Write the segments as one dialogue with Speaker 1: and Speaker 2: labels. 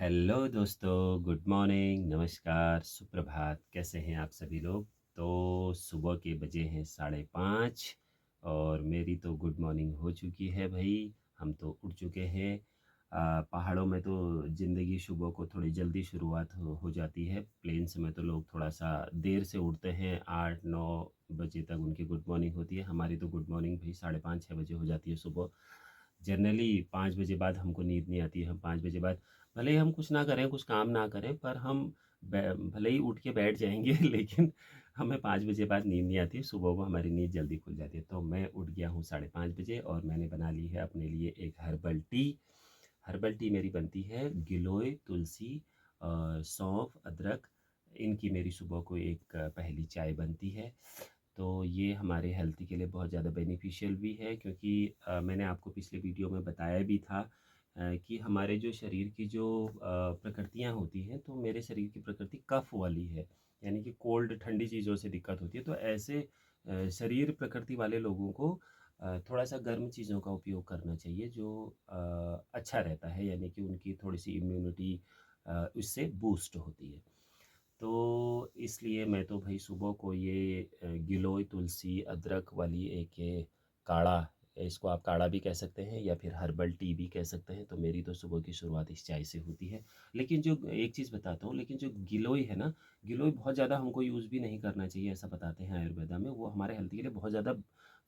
Speaker 1: Hello दोस्तों, good morning, नमस्कार, सुप्रभात। कैसे हैं आप सभी लोग? तो सुबह के बजे हैं 5:30 और मेरी तो गुड मॉर्निंग हो चुकी है भई। हम तो उठ चुके हैं। पहाड़ों में तो ज़िंदगी सुबह को थोड़ी जल्दी शुरुआत हो जाती है। प्लेन्स में तो लोग थोड़ा-सा देर से उठते हैं, 8-9 बजे तक उनकी गुड मॉर्निंग होती है। हमारी तो गुड मॉर्निंग भई 5:30-6 बजे हो जाती है सुबह। जनरली 5 बजे बाद हमको नींद नहीं आती है। हम 5 बजे बाद भले ही हम कुछ ना करें, कुछ काम ना करें, पर हम भले ही उठ के बैठ जाएँगे लेकिन हमें 5 बजे बाद नींद नहीं आती है, सुबह को हमारी नींद जल्दी खुल जाती है। तो मैं उठ गया हूँ 5:30 बजे और मैंने बना ली है अपने लिए एक हर्बल टी। हर्बल टी मेरी बनती है गिलोय, तुलसी सौंफ, अदरक, इनकी मेरी सुबह को एक पहली चाय बनती है। तो ये हमारे हेल्थ के लिए बहुत ज़्यादा बेनिफिशियल भी है क्योंकि मैंने आपको पिछले वीडियो में बताया भी था कि हमारे जो शरीर की जो प्रकृतियाँ होती हैं, तो मेरे शरीर की प्रकृति कफ वाली है, यानी कि कोल्ड ठंडी चीज़ों से दिक्कत होती है। तो ऐसे शरीर प्रकृति वाले लोगों को थोड़ा सा गर्म चीज़ों का उपयोग करना चाहिए जो अच्छा रहता है, यानी कि उनकी थोड़ी सी इम्यूनिटी उससे बूस्ट होती है। तो इसलिए मैं तो भई सुबह को ये गिलोय, तुलसी, अदरक वाली एक ये काढ़ा, इसको आप काढ़ा भी कह सकते हैं या फिर हर्बल टी भी कह सकते हैं, तो मेरी तो सुबह की शुरुआत इस चाय से होती है। लेकिन जो एक चीज़ बताता हूँ, लेकिन जो गिलोय है ना, गिलोय बहुत ज़्यादा हमको यूज़ भी नहीं करना चाहिए, ऐसा बताते हैं आयुर्वेदा में। वो हमारे हेल्थ के लिए बहुत ज़्यादा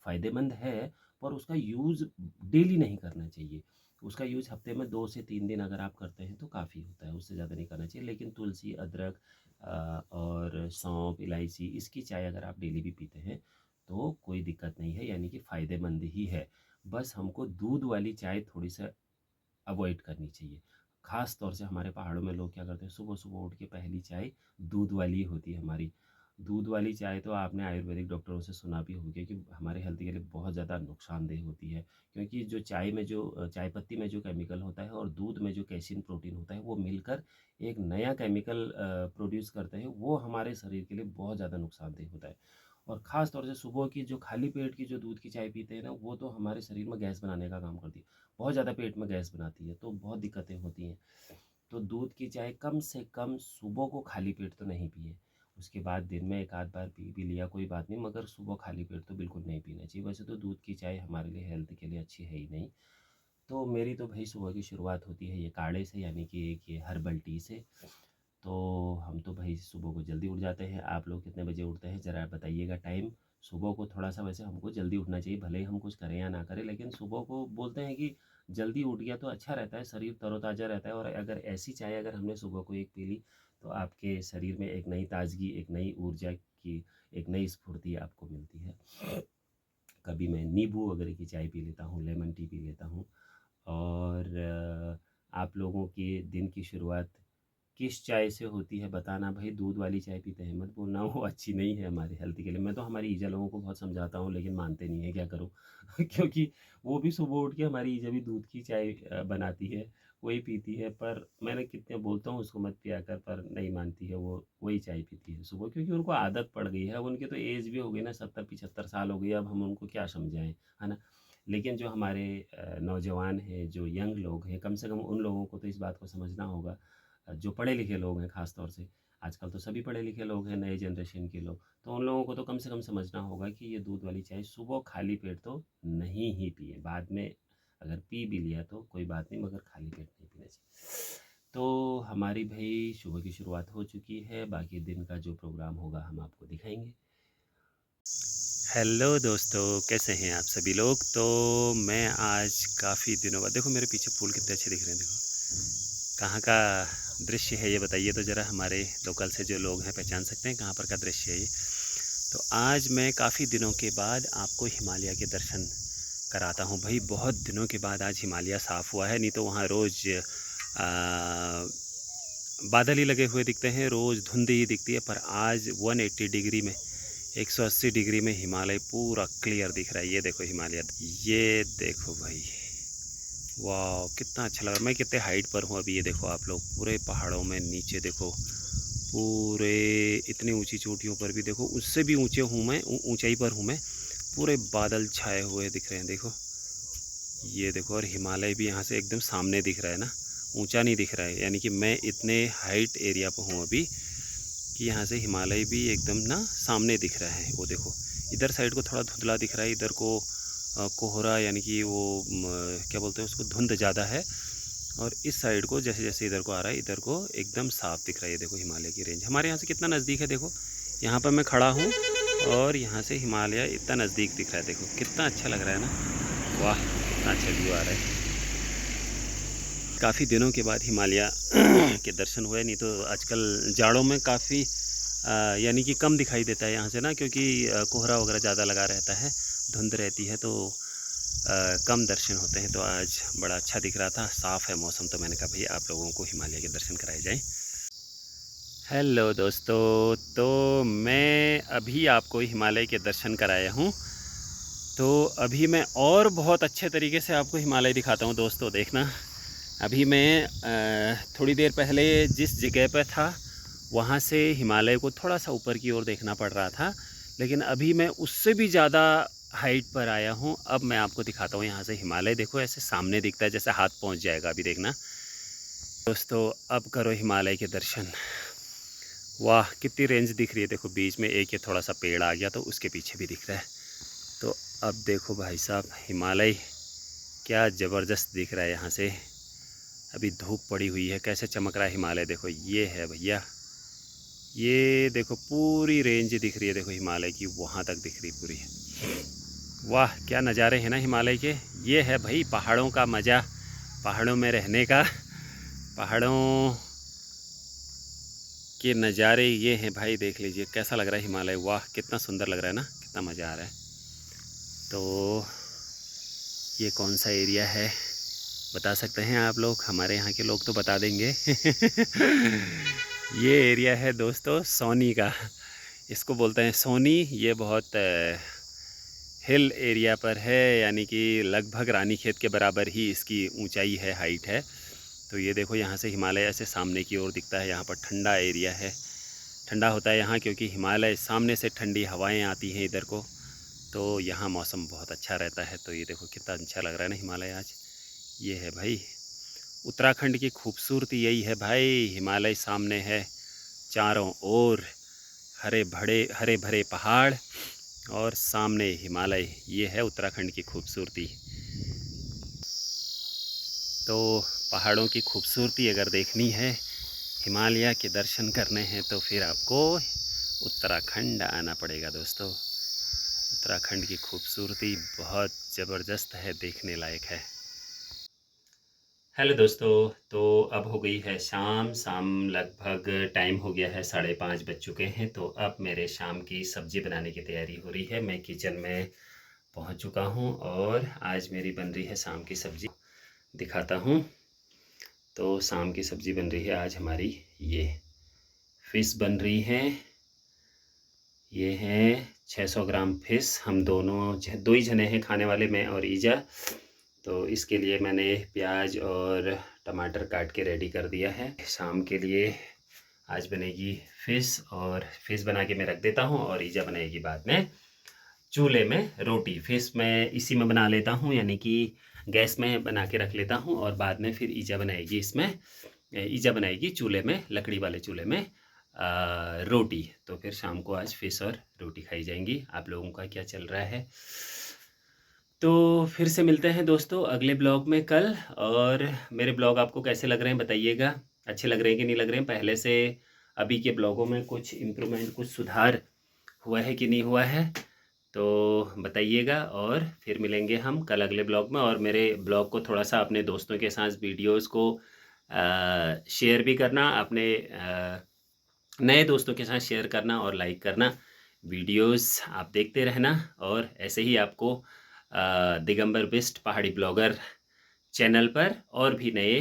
Speaker 1: फ़ायदेमंद है, पर उसका यूज़ डेली नहीं करना चाहिए। उसका यूज़ हफ़्ते में 2 से 3 दिन अगर आप करते हैं तो काफ़ी होता है, उससे ज़्यादा नहीं करना चाहिए। लेकिन तुलसी, अदरक और सौंफ, इलायची, इसकी चाय अगर आप डेली भी पीते हैं तो कोई दिक्कत नहीं है, यानी कि फ़ायदेमंद ही है। बस हमको दूध वाली चाय थोड़ी-सा अवॉइड करनी चाहिए। ख़ास तौर से हमारे पहाड़ों में लोग क्या करते हैं, सुबह-सुबह उठ के पहली चाय दूध वाली ही होती है हमारी। दूध वाली चाय तो आपने आयुर्वेदिक डॉक्टरों से सुना भी होगा कि हमारे हेल्थ के लिए बहुत ज़्यादा नुकसानदेह होती है। क्योंकि जो चाय में जो चाय पत्ती में जो केमिकल होता है और दूध में जो कैसीन प्रोटीन होता है, वो मिलकर एक नया केमिकल प्रोड्यूस करते हैं, वो हमारे शरीर के लिए बहुत ज़्यादा नुकसानदेह होता है। और ख़ास तौर से सुबह की जो खाली पेट की जो दूध की चाय पीते हैं ना, वो तो हमारे शरीर में गैस बनाने का काम करती है। बहुत ज़्यादा पेट में गैस बनाती है, तो बहुत दिक्कतें होती हैं। तो दूध की चाय कम से कम सुबह को खाली पेट तो नहीं पिए। उसके बाद दिन में 1 आध बार पी भी लिया कोई बात नहीं, मगर सुबह खाली पेट तो बिल्कुल नहीं पीना चाहिए। वैसे तो दूध की चाय हमारे लिए हेल्थ के लिए अच्छी है ही नहीं। तो मेरी तो भई सुबह की शुरुआत होती है ये काढ़े से, यानी कि एक ये हर्बल टी से। तो हम तो भाई सुबह को जल्दी उठ जाते हैं। आप लोग कितने बजे उठते हैं ज़रा बताइएगा टाइम? सुबह को थोड़ा-सा वैसे हमको जल्दी उठना चाहिए, भले ही हम कुछ करें या ना करें, लेकिन सुबह को बोलते हैं कि जल्दी उठ गया तो अच्छा रहता है, शरीर तरोताज़ा रहता है। और अगर ऐसी चाय अगर हमने सुबह को एक पी ली, तो आपके शरीर में एक नई ताज़गी, एक नई ऊर्जा की एक नई स्फूर्ति आपको मिलती है। कभी मैं नींबू वगैरह की चाय पी लेता हूँ, लेमन टी पी लेता हूँ। और आप लोगों के दिन की शुरुआत किस चाय से होती है बताना भाई। दूध वाली चाय पीते हैं मत बोलना, वो अच्छी नहीं है हमारी हेल्थ के लिए। मैं तो हमारी ईजा लोगों को बहुत समझाता हूँ लेकिन मानते नहीं है, क्या करूँ क्योंकि वो भी सुबह उठ के हमारी ईजा भी दूध की चाय बनाती है, वही पीती है। पर मैंने कितने बोलता हूँ उसको मत पिया कर, पर नहीं मानती है, वो वही चाय पीती है सुबह, क्योंकि उनको आदत पड़ गई है। अब उनकी तो एज भी हो गई ना, 70-75 साल हो गई, अब हम उनको क्या समझाएं, है ना। लेकिन जो हमारे नौजवान हैं, जो यंग लोग हैं, कम से कम उन लोगों को तो इस बात को समझना होगा। जो पढ़े लिखे लोग हैं ख़ास तौर से, आजकल तो सभी पढ़े लिखे लोग हैं, नए जनरेशन के लोग, तो उन लोगों को तो कम से कम समझना होगा कि ये दूध वाली चाय सुबह खाली पेट तो नहीं ही पिए। बाद में अगर पी भी लिया तो कोई बात नहीं, मगर खाली पेट नहीं पीना चाहिए। तो हमारी भई सुबह की शुरुआत हो चुकी है, बाकी दिन का जो प्रोग्राम होगा हम आपको दिखाएँगे। हेलो दोस्तों, कैसे हैं आप सभी लोग? तो मैं आज काफ़ी दिनों बाद, देखो मेरे पीछे फूल कितने अच्छे दिख रहे हैं, देखो। कहाँ का दृश्य है ये बताइए तो ज़रा, हमारे लोकल से जो लोग हैं पहचान सकते हैं कहाँ पर का दृश्य है ये। तो आज मैं काफ़ी दिनों के बाद आपको हिमालय के दर्शन कराता हूँ भाई। बहुत दिनों के बाद आज हिमालय साफ़ हुआ है, नहीं तो वहाँ रोज़ बादल ही लगे हुए दिखते हैं, रोज़ धुंध ही दिखती है। पर आज 180 डिग्री में, 180 डिग्री में हिमालय पूरा क्लियर दिख रहा है। ये देखो हिमालय, ये देखो भाई, वाह कितना अच्छा लग रहा है। मैं कितने हाइट पर हूँ अभी, ये देखो आप लोग, पूरे पहाड़ों में नीचे देखो, पूरे इतनी ऊंची चोटियों पर भी देखो, उससे भी ऊंचे हूँ मैं, ऊंचाई पर हूँ मैं। पूरे बादल छाए हुए दिख रहे हैं देखो, ये देखो। और हिमालय भी यहाँ से एकदम सामने दिख रहा है ना, ऊंचा नहीं दिख रहा है, यानी कि मैं इतने हाइट एरिया पर हूँ अभी कि यहाँ से हिमालय भी एकदम ना सामने दिख रहा है। वो देखो इधर साइड को थोड़ा धुंधला दिख रहा है, इधर को कोहरा यानी कि वो क्या बोलते हैं उसको, धुंध ज़्यादा है। और इस साइड को जैसे जैसे इधर को आ रहा है, इधर को एकदम साफ दिख रहा है। ये देखो हिमालय की रेंज हमारे यहाँ से कितना नज़दीक है। देखो यहाँ पर मैं खड़ा हूँ और यहाँ से हिमालय इतना नज़दीक दिख रहा है। देखो कितना अच्छा लग रहा है ना, वाह कितना अच्छा व्यू आ रहा है। काफ़ी दिनों के बाद हिमालय के दर्शन हुए, नहीं तो आजकल जाड़ों में काफ़ी यानी कि कम दिखाई देता है यहाँ से ना, क्योंकि कोहरा वगैरह ज़्यादा लगा रहता है, धुंध रहती है, तो कम दर्शन होते हैं। तो आज बड़ा अच्छा दिख रहा था, साफ़ है मौसम, तो मैंने कहा भाई आप लोगों को हिमालय के दर्शन कराए जाएं। हेलो दोस्तों, तो मैं अभी आपको हिमालय के दर्शन कराया हूँ। तो अभी मैं और बहुत अच्छे तरीके से आपको हिमालय दिखाता हूँ दोस्तों। देखना, अभी मैं थोड़ी देर पहले जिस जगह पर था वहाँ से हिमालय को थोड़ा सा ऊपर की ओर देखना पड़ रहा था, लेकिन अभी मैं उससे भी ज़्यादा हाइट पर आया हूँ। अब मैं आपको दिखाता हूँ यहाँ से हिमालय। देखो ऐसे सामने दिखता है, जैसे हाथ पहुँच जाएगा। अभी देखना दोस्तों, अब करो हिमालय के दर्शन। वाह कितनी रेंज दिख रही है। देखो बीच में एक ये थोड़ा सा पेड़ आ गया, तो उसके पीछे भी दिख रहा है। तो अब देखो भाई साहब, हिमालय क्या ज़बरदस्त दिख रहा है यहाँ से। अभी धूप पड़ी हुई है, कैसे चमक रहा है हिमालय। देखो ये है भैया, ये देखो पूरी रेंज दिख रही है। देखो हिमालय की वहाँ तक दिख रही पूरी। वाह क्या नज़ारे हैं ना हिमालय के। ये है भाई पहाड़ों का मज़ा, पहाड़ों में रहने का। पहाड़ों के नज़ारे ये हैं भाई, देख लीजिए कैसा लग रहा है हिमालय। वाह कितना सुंदर लग रहा है ना, कितना मज़ा आ रहा है। तो ये कौन सा एरिया है बता सकते हैं आप लोग? हमारे यहाँ के लोग तो बता देंगे। ये एरिया है दोस्तों सोनी का, इसको बोलते हैं सोनी। ये बहुत हिल एरिया पर है, यानी कि लगभग रानीखेत के बराबर ही इसकी ऊंचाई है, हाइट है। तो ये देखो यहाँ से हिमालय ऐसे सामने की ओर दिखता है। यहाँ पर ठंडा एरिया है, ठंडा होता है यहाँ, क्योंकि हिमालय सामने से ठंडी हवाएं आती हैं इधर को, तो यहाँ मौसम बहुत अच्छा रहता है। तो ये देखो कितना अच्छा लग रहा है ना हिमालय आज। ये है भाई उत्तराखंड की खूबसूरती, यही है भाई। हिमालय सामने है, चारों ओर हरे भरे पहाड़ और सामने हिमालय। ये है उत्तराखंड की खूबसूरती। तो पहाड़ों की खूबसूरती अगर देखनी है, हिमालय के दर्शन करने हैं, तो फिर आपको उत्तराखंड आना पड़ेगा दोस्तों। उत्तराखंड की खूबसूरती बहुत ज़बरदस्त है, देखने लायक है। हेलो दोस्तों, तो अब हो गई है शाम लगभग टाइम हो गया है 5:30 बज चुके हैं। तो अब मेरे शाम की सब्ज़ी बनाने की तैयारी हो रही है। मैं किचन में पहुंच चुका हूं और आज मेरी बन रही है शाम की सब्ज़ी, दिखाता हूं। तो शाम की सब्ज़ी बन रही है आज हमारी, ये फ़िश बन रही है। ये है 600 ग्राम फ़िश। हम दो ही जने हैं खाने वाले, मैं और ईजा। तो इसके लिए मैंने प्याज और टमाटर काट के रेडी कर दिया है। शाम के लिए आज बनेगी फ़िश, और फ़िश बना के मैं रख देता हूँ, और ईजा बनाएगी बाद में चूल्हे में रोटी। फ़िश मैं इसी में बना लेता हूँ, यानी कि गैस में बना के रख लेता हूँ, और बाद में फिर ईजा बनाएगी इसमें, ईजा बनाएगी चूल्हे में, लकड़ी वाले चूल्हे में रोटी। तो फिर शाम को आज फ़िश और रोटी खाई जाएंगी। आप लोगों का क्या चल रहा है? तो फिर से मिलते हैं दोस्तों अगले ब्लॉग में कल। और मेरे ब्लॉग आपको कैसे लग रहे हैं बताइएगा, अच्छे लग रहे हैं कि नहीं लग रहे हैं? पहले से अभी के ब्लॉगों में कुछ इम्प्रूवमेंट, कुछ सुधार हुआ है कि नहीं हुआ है, तो बताइएगा। और फिर मिलेंगे हम कल अगले ब्लॉग में। और मेरे ब्लॉग को थोड़ा सा अपने दोस्तों के साथ, वीडियोस को शेयर भी करना, अपने नए दोस्तों के साथ शेयर करना और लाइक करना। वीडियोस आप देखते रहना, और ऐसे ही आपको दिगंबर बिस्ट पहाड़ी ब्लॉगर चैनल पर और भी नए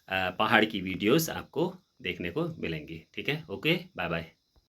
Speaker 1: पहाड़ की वीडियोस आपको देखने को मिलेंगी। ठीक है, ओके, बाय बाय।